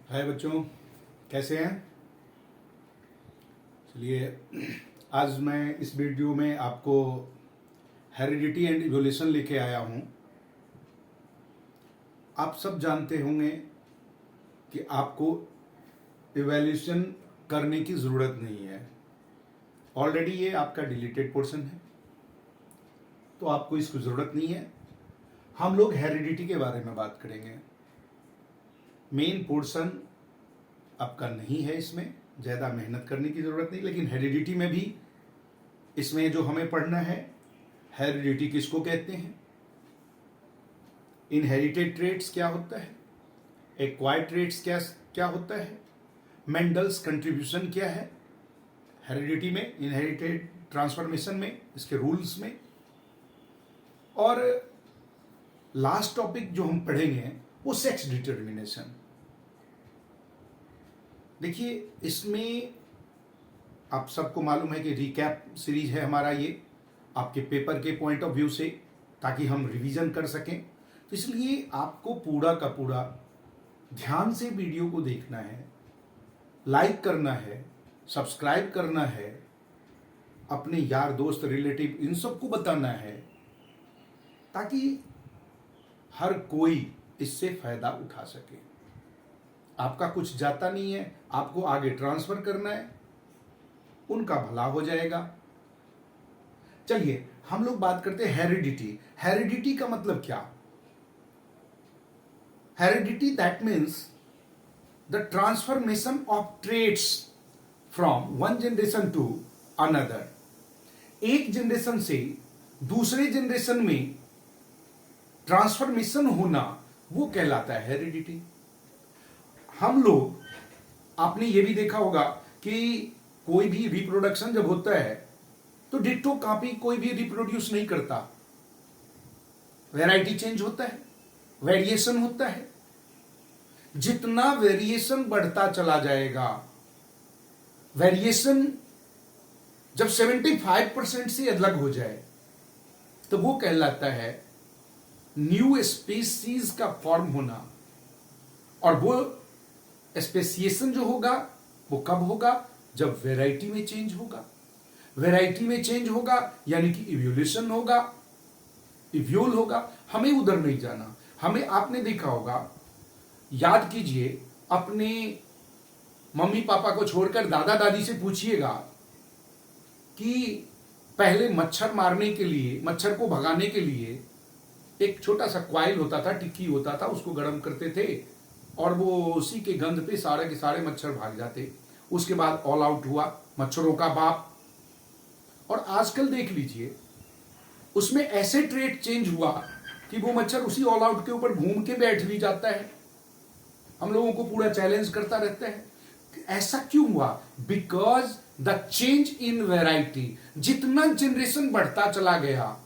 हाय बच्चों, कैसे हैं। चलिए, आज मैं इस वीडियो में आपको हेरिडिटी एंड इवोल्यूशन लेके आया हूं। आप सब जानते होंगे कि आपको इवोल्यूशन करने की ज़रूरत नहीं है। ऑलरेडी ये आपका डिलीटेड पोर्शन है, तो आपको इसकी ज़रूरत नहीं है। हम लोग हेरिडिटी के बारे में बात करेंगे। मेन पोर्शन आपका नहीं है, इसमें ज़्यादा मेहनत करने की ज़रूरत नहीं। लेकिन हेरिडिटी में भी इसमें जो हमें पढ़ना है, हेरिडिटी किसको कहते हैं, इनहेरिटेड ट्रेट्स क्या होता है, एक्वायर्ड ट्रेट्स क्या क्या होता है, मेंडल्स कंट्रीब्यूशन क्या है हेरिडिटी में, इनहेरिटेड ट्रांसफॉर्मेशन में, इसके रूल्स में। और लास्ट टॉपिक जो हम पढ़ेंगे वो सेक्स डिटर्मिनेशन। देखिए, इसमें आप सबको मालूम है कि रिकैप सीरीज है हमारा ये, आपके पेपर के पॉइंट ऑफ व्यू से, ताकि हम रिवीजन कर सकें। तो इसलिए आपको पूरा का पूरा ध्यान से वीडियो को देखना है, लाइक करना है, सब्सक्राइब करना है, अपने यार दोस्त रिलेटिव इन सबको बताना है, ताकि हर कोई इससे फायदा उठा सके। आपका कुछ जाता नहीं है, आपको आगे ट्रांसफर करना है, उनका भला हो जाएगा। चलिए, हम लोग बात करते हैं हेरिडिटी। हेरिडिटी का मतलब क्या? Heredity that means the transformation of traits from one generation to another. एक जनरेशन से दूसरे जनरेशन में ट्रांसफॉर्मेशन होना, वो कहलाता है हेरिडिटी। हम लोग, आपने ये भी देखा होगा कि कोई भी रिप्रोडक्शन जब होता है तो डिट्टो कॉपी कोई भी रिप्रोड्यूस नहीं करता। वैरायटी चेंज होता है, वेरिएशन होता है। जितना वेरिएशन बढ़ता चला जाएगा, वेरिएशन जब 75% से अलग हो जाए तो वो कहलाता है न्यू स्पीसीज का फॉर्म होना। और वो स्पेसिएशन जो होगा वो कब होगा? जब वैरायटी में चेंज होगा। वैरायटी में चेंज होगा यानी कि इवोल्यूशन होगा, इवोल होगा। हमें उधर नहीं जाना। हमें, आपने देखा होगा, याद कीजिए, अपने मम्मी पापा को छोड़कर दादा दादी से पूछिएगा कि पहले मच्छर मारने के लिए, मच्छर को भगाने के लिए एक छोटा सा क्वाइल होता था, टिक्की होता था, उसको गर्म करते थे और वो उसी के गंध पे सारे के सारे मच्छर भाग जाते। उसके बाद ऑल आउट हुआ, मच्छरों का बाप। और आजकल देख लीजिए, उसमें ऐसे ट्रेट चेंज हुआ कि वो मच्छर उसी ऑल आउट के ऊपर घूम के बैठ भी जाता है, हम लोगों को पूरा चैलेंज करता रहता है। ऐसा क्यों हुआ? Because the change in variety. जितना जनरेशन बढ़ता चला गया,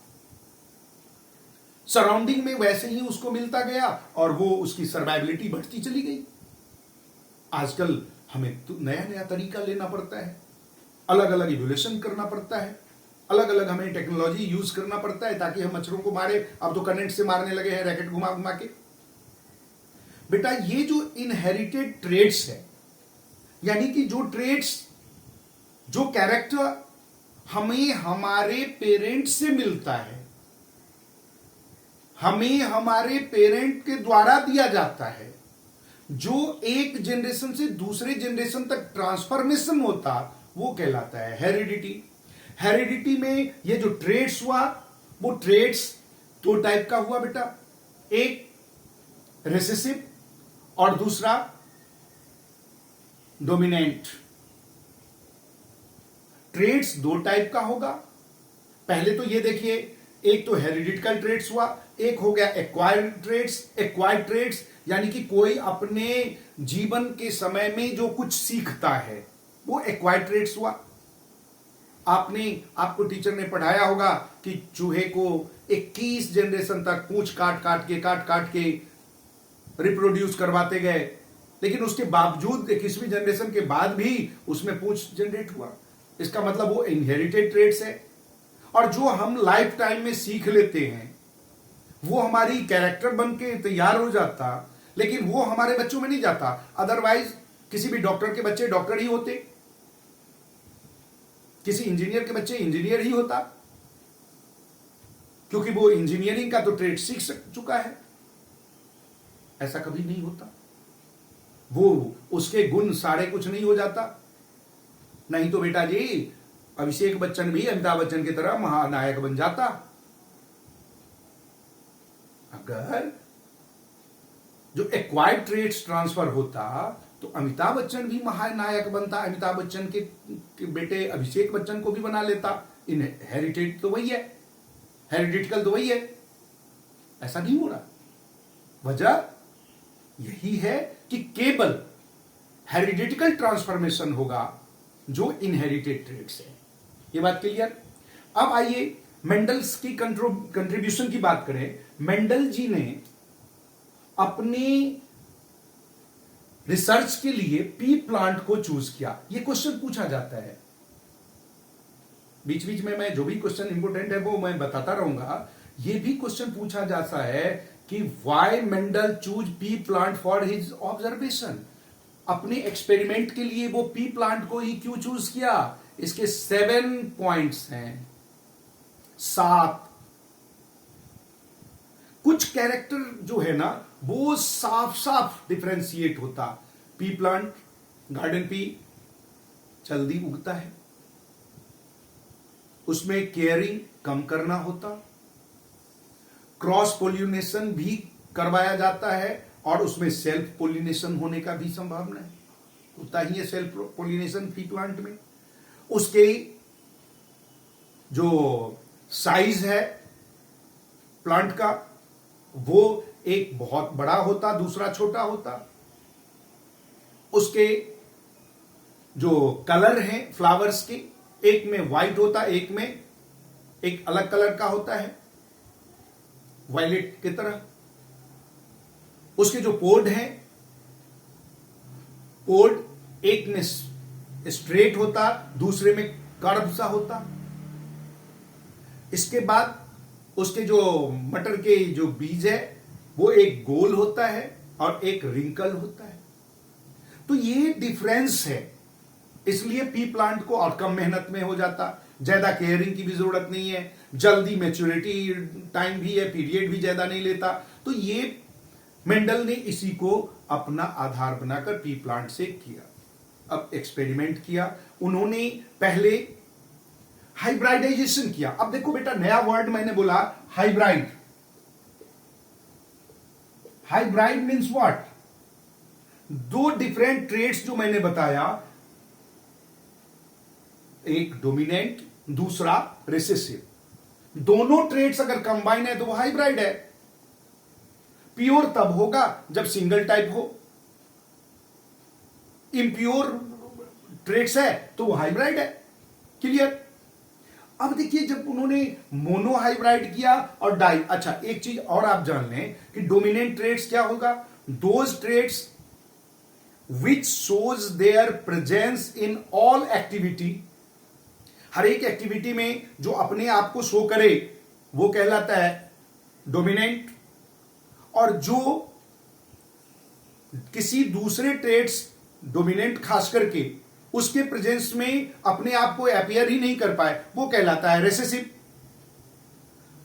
सराउंडिंग में वैसे ही उसको मिलता गया और वो उसकी सर्वाइबिलिटी बढ़ती चली गई। आजकल हमें तो नया नया तरीका लेना पड़ता है, अलग अलग इवोल्यूशन करना पड़ता है, अलग अलग हमें टेक्नोलॉजी यूज करना पड़ता है ताकि हम मच्छरों को मारे। अब तो करंट से मारने लगे हैं, रैकेट घुमा घुमा के। बेटा, ये जो इनहेरिटेड ट्रेट्स है, यानी कि जो ट्रेट्स, जो कैरेक्टर हमें हमारे पेरेंट्स से मिलता है, हमें हमारे पेरेंट के द्वारा दिया जाता है, जो एक जनरेशन से दूसरे जनरेशन तक ट्रांसफॉर्मेशन होता, वो कहलाता है हेरिडिटी। हेरिडिटी में ये जो ट्रेट्स हुआ, वो ट्रेट्स दो टाइप का हुआ बेटा, एक रिसेसिव और दूसरा डोमिनेंट। ट्रेट्स दो टाइप का होगा। पहले तो ये देखिए, एक तो हेरिडिटिकल ट्रेट्स हुआ, एक हो गया एक्वायर्ड ट्रेट्स। एक्वायर्ड ट्रेट्स यानी कि कोई अपने जीवन के समय में जो कुछ सीखता है, वो एक्वायर्ड ट्रेट्स हुआ। आपको टीचर ने पढ़ाया होगा कि चूहे को 21 जनरेशन तक पूंछ काट काट के रिप्रोड्यूस करवाते गए, लेकिन उसके बावजूद 21वीं जनरेशन के बाद भी उसमें पूंछ जनरेट हुआ। इसका मतलब वो इनहेरिटेड ट्रेट्स है। और जो हम लाइफ टाइम में सीख लेते हैं वो हमारी कैरेक्टर बन के तैयार हो जाता, लेकिन वो हमारे बच्चों में नहीं जाता। अदरवाइज किसी भी डॉक्टर के बच्चे डॉक्टर ही होते, किसी इंजीनियर के बच्चे इंजीनियर ही होता, क्योंकि वो इंजीनियरिंग का तो ट्रेड सीख चुका है। ऐसा कभी नहीं होता। वो उसके गुण सारे कुछ नहीं हो जाता। नहीं तो बेटा जी अभिषेक बच्चन भी अमिताभ बच्चन की तरह महानायक बन जाता। अगर जो एक्वायर्ड ट्रेड्स ट्रांसफर होता तो अमिताभ बच्चन भी महानायक बनता। अमिताभ बच्चन के बेटे अभिषेक बच्चन को भी बना लेता। इन हेरिटेज तो वही है, हेरिडिटिकल तो वही है। ऐसा नहीं हो रहा। वजह यही है कि केवल हेरिडिटिकल ट्रांसफॉर्मेशन होगा जो इनहेरिटेड ट्रेड्स है। ये बात क्लियर। अब आइए मेंडल्स की कंट्रीब्यूशन की बात करें। मेंडल जी ने अपने रिसर्च के लिए पी प्लांट को चूज किया। यह क्वेश्चन पूछा जाता है बीच बीच में, मैं जो भी क्वेश्चन इंपोर्टेंट है वो मैं बताता रहूंगा। यह भी क्वेश्चन पूछा जाता है कि why Mendel choose P plant for his observation. अपने एक्सपेरिमेंट के लिए वो पी प्लांट को ही क्यों चूज किया। इसके 7 पॉइंट्स हैं, 7। कुछ कैरेक्टर जो है ना वो साफ साफ डिफरेंशिएट होता। पी प्लांट, गार्डन पी जल्दी उगता है, उसमें केयरिंग कम करना होता, क्रॉस पोलिनेशन भी करवाया जाता है और उसमें सेल्फ पोलिनेशन होने का भी संभावना है। होता ही है सेल्फ पोलिनेशन पी प्लांट में। उसके जो साइज है प्लांट का वो एक बहुत बड़ा होता, दूसरा छोटा होता। उसके जो कलर हैं फ्लावर्स के, एक में व्हाइट होता, एक में एक अलग कलर का होता है वायलेट की तरह। उसके जो पोड हैं, पोड एक में स्ट्रेट होता, दूसरे में कर्व सा होता। इसके बाद उसके जो मटर के जो बीज है वो एक गोल होता है और एक रिंकल होता है। तो ये डिफरेंस है। इसलिए पी प्लांट को और कम मेहनत में हो जाता, ज्यादा केयरिंग की भी जरूरत नहीं है, जल्दी मैच्योरिटी टाइम भी है, पीरियड भी ज्यादा नहीं लेता। तो ये मेंडल ने इसी को अपना आधार बनाकर पी प्लांट से किया। अब एक्सपेरिमेंट किया उन्होंने। पहले हाइब्राइडाइजेशन किया। अब देखो बेटा नया वर्ड मैंने बोला hybrid. Hybrid means what. 2 different traits जो मैंने बताया, एक डोमिनेंट दूसरा रिसेसिव, दोनों ट्रेड्स अगर कंबाइन है तो वो हाइब्राइड है। प्योर तब होगा जब सिंगल टाइप हो, इम्प्योर ट्रेड्स है तो वो हाइब्राइड है। क्लियर। अब देखिए जब उन्होंने मोनो हाइब्राइड किया और डाई। अच्छा एक चीज और आप जान लें कि डोमिनेंट ट्रेड्स क्या होगा। Those traits which shows their presence in all activity. हर एक एक्टिविटी में जो अपने आप को शो करे वो कहलाता है डोमिनेंट। और जो किसी दूसरे ट्रेड्स डोमिनेंट खास करके उसके प्रेजेंस में अपने आप को अपीयर ही नहीं कर पाए वो कहलाता है रेसेसिव।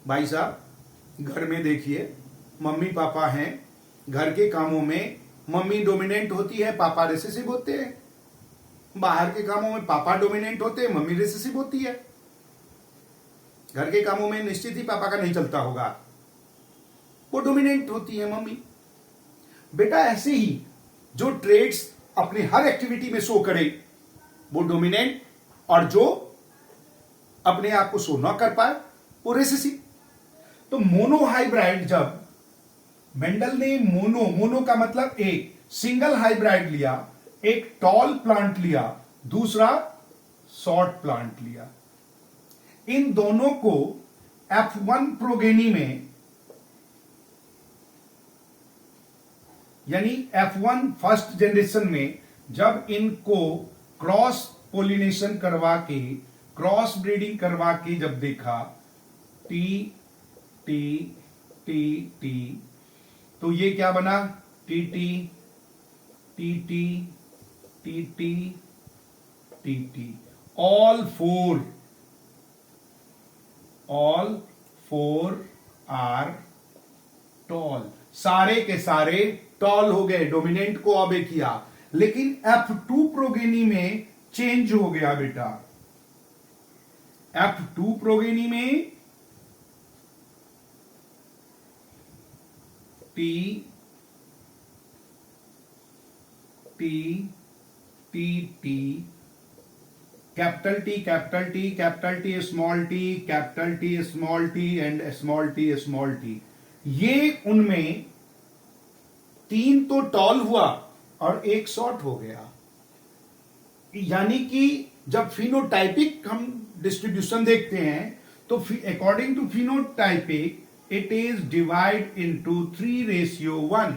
भाई साहब घर में देखिए मम्मी पापा हैं, घर के कामों में मम्मी डोमिनेंट होती है, पापा रेसेसिव होते हैं। बाहर के कामों में पापा डोमिनेंट होते हैं, मम्मी रेसेसिव होती है। घर के कामों में निश्चित ही पापा का नहीं चलता होगा, वो डोमिनेंट होती है मम्मी। बेटा ऐसे ही जो ट्रेड्स अपने हर एक्टिविटी में शो करे वो डोमिनेंट, और जो अपने आप को शो ना कर पाए वो रेसेसिव। तो मोनो हाइब्राइड, जब मेंडल ने मोनो का मतलब एक सिंगल हाइब्राइड लिया, एक टॉल प्लांट लिया, दूसरा शॉर्ट प्लांट लिया, इन दोनों को F1 प्रोगेनी में यानी F1 फर्स्ट जनरेशन में जब इनको क्रॉस पोलिनेशन करवा के, क्रॉस ब्रीडिंग करवा के जब देखा टी टी टी टी, तो ये क्या बना T T T T T T T T, all four are tall, सारे के सारे टॉल हो गए, डोमिनेंट को ऑबे किया। लेकिन F2 प्रोगेनी में चेंज हो गया बेटा, F2 प्रोगेनी में T T T T, capital T capital T capital T small T capital T small T and small T, ये उनमें 3 तो टॉल हुआ और 1 शॉर्ट हो गया। यानी कि जब फिनोटाइपिक हम डिस्ट्रीब्यूशन देखते हैं तो according to phenotypic it is divide into 3:1।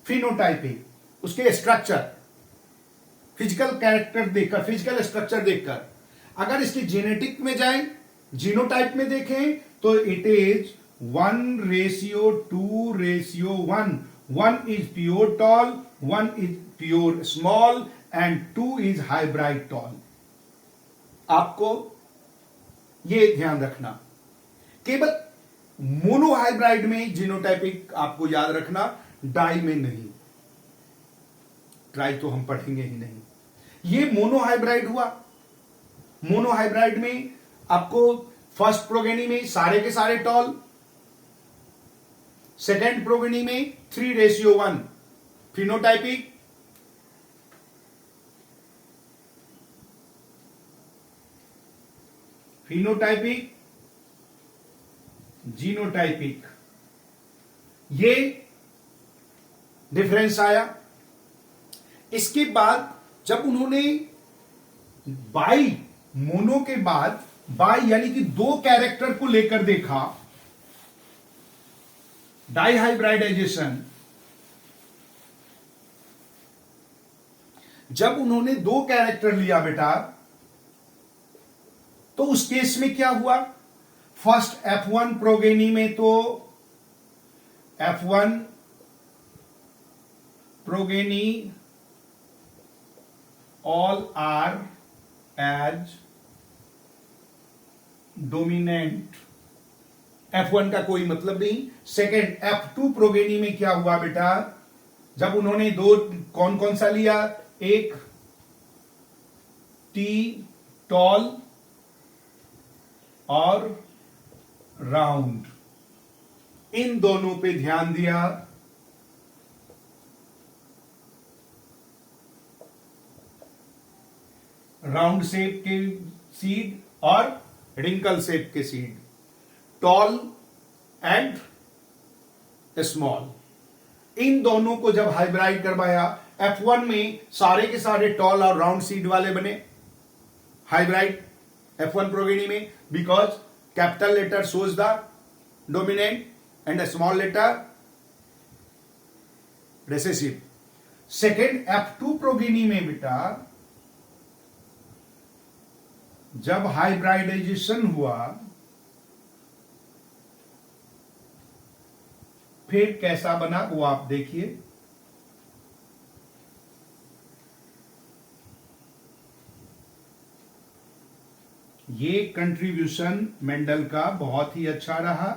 Phenotypic, उसके स्ट्रक्चर, फिजिकल कैरेक्टर देखकर, फिजिकल स्ट्रक्चर देखकर। अगर इसके जेनेटिक में जाए, जीनोटाइप में देखें तो it is 1:2:1। 1 is pure tall, 1 is pure small and 2 is hybrid tall। आपको ये ध्यान रखना, केवल मोनोहाइब्राइड में जीनोटाइपिक आपको याद रखना, डाई में नहीं। ट्राई तो हम पढ़ेंगे ही नहीं। ये मोनोहाइब्राइड हुआ। मोनोहाइब्राइड में आपको फर्स्ट प्रोगेनी में सारे के सारे टॉल, सेकेंड प्रोगेनी में 3:1। फिनोटाइपिक, जीनोटाइपिक, ये डिफरेंस आया। इसके बाद जब उन्होंने बाई, मोनो के बाद बाई यानी कि 2 कैरेक्टर को लेकर देखा, डाइहाइब्रिडाइजेशन, जब उन्होंने 2 कैरेक्टर लिया बेटा, तो उस केस में क्या हुआ? फर्स्ट F1 प्रोगेनी में तो F1 progeny all are as dominant, F1 का कोई मतलब नहीं। सेकेंड F2 प्रोगेनी में क्या हुआ बेटा, जब उन्होंने 2 कौन कौन सा लिया, एक टी टॉल और राउंड, इन दोनों पे ध्यान दिया। राउंड शेप के सीड और रिंकल शेप के सीड, टॉल एंड स्मॉल, इन दोनों को जब हाइब्राइड करवाया, F1 में सारे के सारे टॉल और राउंड सीड वाले बने हाइब्राइड F1 प्रोगेनी में, because capital letter shows the dominant and small letter recessive. Second F2 progeny में बेटा जब हाइब्रिडाइजेशन हुआ, फिर कैसा बना वो आप देखिए। ये कंट्रीब्यूशन मेंडल का बहुत ही अच्छा रहा।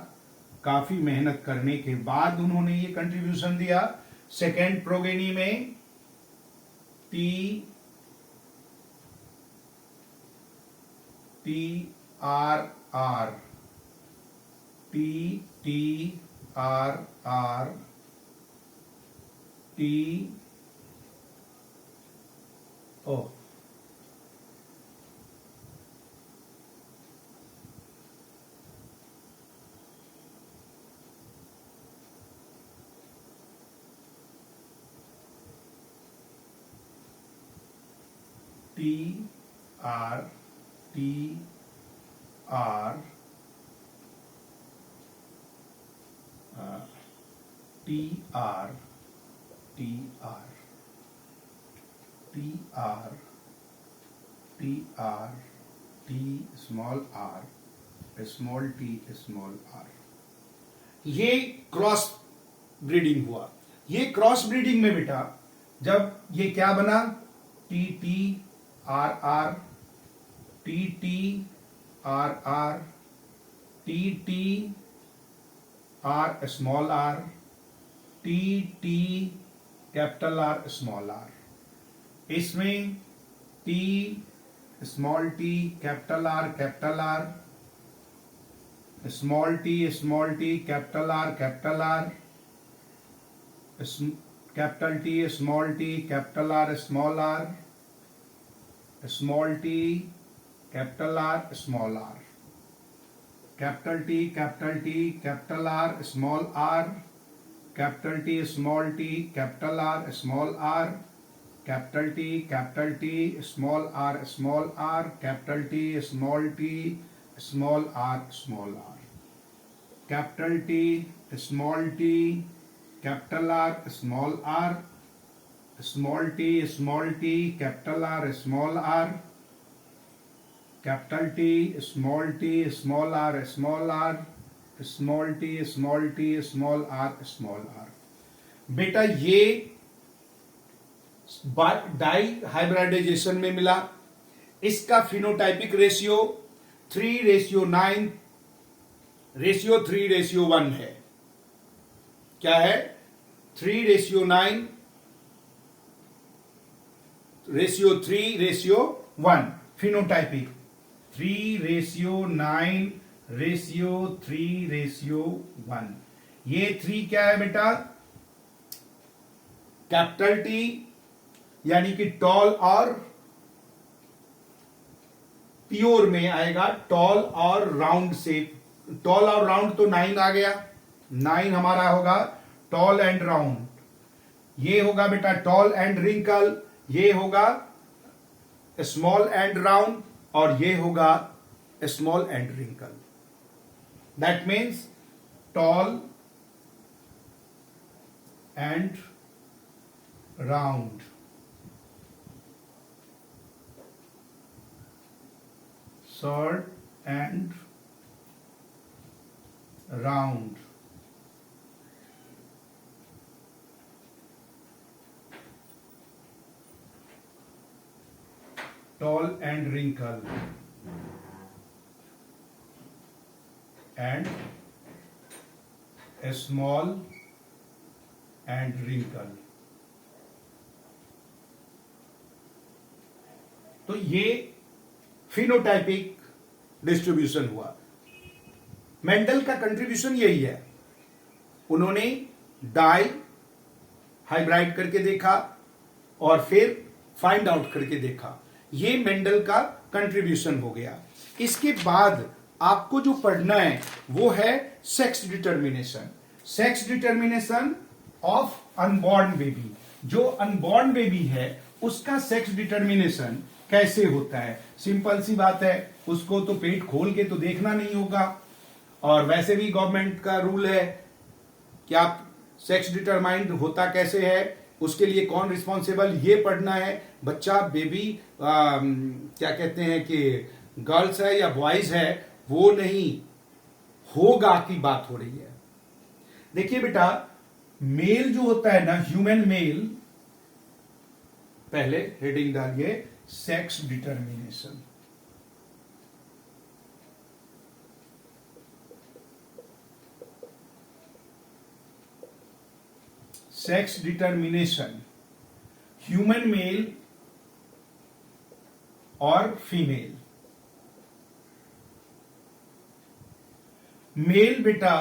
काफी मेहनत करने के बाद उन्होंने ये कंट्रीब्यूशन दिया। सेकेंड प्रोगेनी में T R R, T T R R, T O T R T R T R T R T R T R T small R small T small R, ये cross breeding हुआ। ये cross breeding में बेटा जब ये क्या बना, T T R R, T T R R, T T R small R, T T capital R small R, इसमें T small T capital R small T capital R capital T small R small T capital R small R, capital T capital R small R, capital T capital R small R, capital T small R, capital T small R, capital T small T capital R small R, small T capital R small R, capital T small R small R, small T small R small R. बेटा ये die hybridisation में मिला। इसका phenotypic ratio 3:9 ratio 3:1 है। क्या है? 3:9 ratio 3:1 phenotypic, 3:9 ratio 3:1। ये 3 क्या है बेटा? कैपिटल टी यानी कि टॉल और प्योर में आएगा टॉल और राउंड शेप। टॉल और राउंड तो 9 आ गया, 9 हमारा होगा टॉल एंड राउंड। ये होगा बेटा टॉल एंड रिंकल, ये होगा स्मॉल एंड राउंड, और ये होगा small and wrinkle. That means tall and round, short and round, tall and wrinkle, and a small and wrinkle। तो ये फिनोटाइपिक डिस्ट्रीब्यूशन हुआ। मेंडल का कंट्रीब्यूशन यही है। उन्होंने डाई हाइब्राइड करके देखा और फिर फाइंड आउट करके देखा। ये मेंडल का कंट्रीब्यूशन हो गया। इसके बाद आपको जो पढ़ना है वो है sex determination. Sex determination of unborn baby. जो अनबॉर्न बेबी है उसका सेक्स डिटर्मिनेशन कैसे होता है? सिंपल सी बात है, उसको तो पेट खोल के तो देखना नहीं होगा, और वैसे भी गवर्नमेंट का रूल है कि आप सेक्स डिटरमाइंड होता कैसे है, उसके लिए कौन रिस्पॉन्सिबल, ये पढ़ना है। बच्चा बेबी क्या कहते हैं कि गर्ल्स है या बॉयज है वो नहीं, होगा की बात हो रही है। देखिए बेटा, मेल जो होता है ना, ह्यूमन मेल, पहले हेडिंग डालिए sex determination. Sex determination, human male और फीमेल। मेल बेटा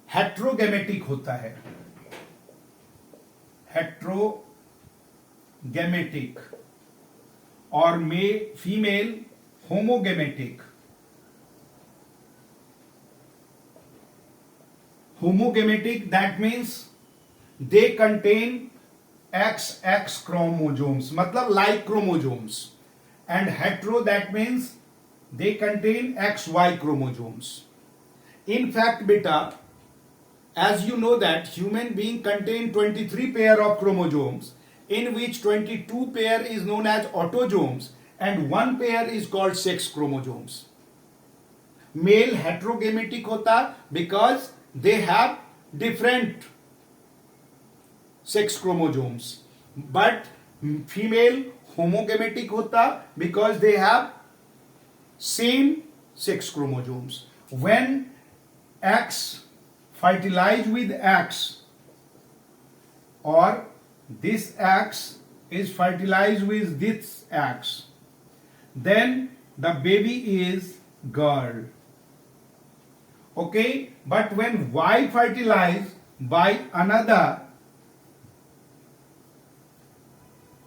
हेट्रोगेमेटिक होता है, हेट्रोगेमेटिक, और female homogametic. Homogametic that means they contain XX chromosomes, मतलब like chromosomes, and hetero that means they contain XY chromosomes. In fact beta, as you know that human being contain 23 pair of chromosomes, in which 22 pair is known as autosomes and 1 pair is called sex chromosomes. Male heterogametic होता because they have different sex chromosomes, but female homogametic होता because they have same sex chromosomes. When X fertilize with X, or this X is fertilized with this X, then the baby is girl. Okay, but when Y fertilized by another,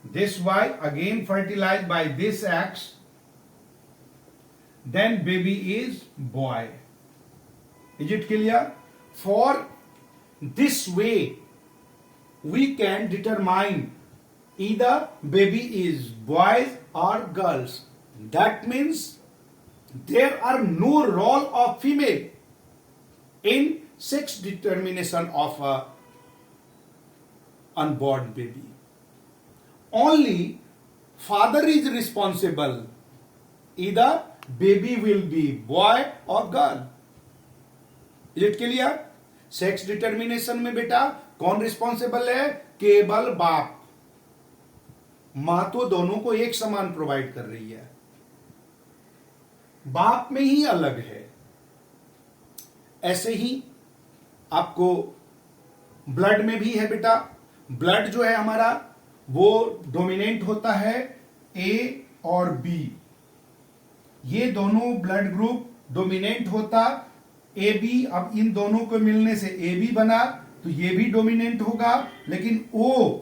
this Y again fertilized by this X, then baby is boy. Is it clear? For this way we can determine either baby is boys or girls. That means there are no role of female in sex determination of a unborn baby. Only father is responsible. Either baby will be boy or girl. Is it clear? Sex determination में बेटा कौन responsible है? केवल बाप. मां तो दोनों को एक समान प्रोवाइड कर रही है, बाप में ही अलग है. ऐसे ही आपको ब्लड में भी है बेटा. ब्लड जो है हमारा वो डोमिनेंट होता है ए और बी. ये दोनों ब्लड ग्रुप डोमिनेंट होता ए बी. अब इन दोनों को मिलने से ए बी बना, तो ये भी डोमिनेंट होगा. लेकिन ओ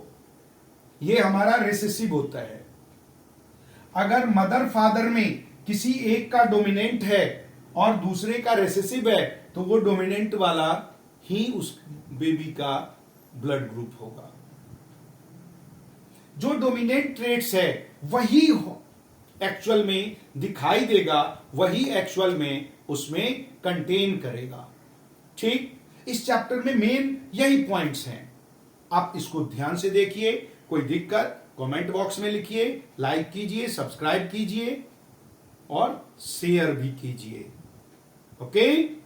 ये हमारा रिसेसिव होता है. अगर मदर फादर में किसी एक का डोमिनेंट है और दूसरे का रिसेसिव है, तो वो डोमिनेंट वाला ही उस बेबी का ब्लड ग्रुप होगा. जो डोमिनेंट ट्रेट्स है वही एक्चुअल में दिखाई देगा, वही एक्चुअल में उसमें कंटेन करेगा. ठीक, इस चैप्टर में मेन यही पॉइंट्स हैं. आप इसको ध्यान से देखिए. कोई दिक्कत कमेंट बॉक्स में लिखिए. लाइक कीजिए, सब्सक्राइब कीजिए और शेयर भी कीजिए. ओके.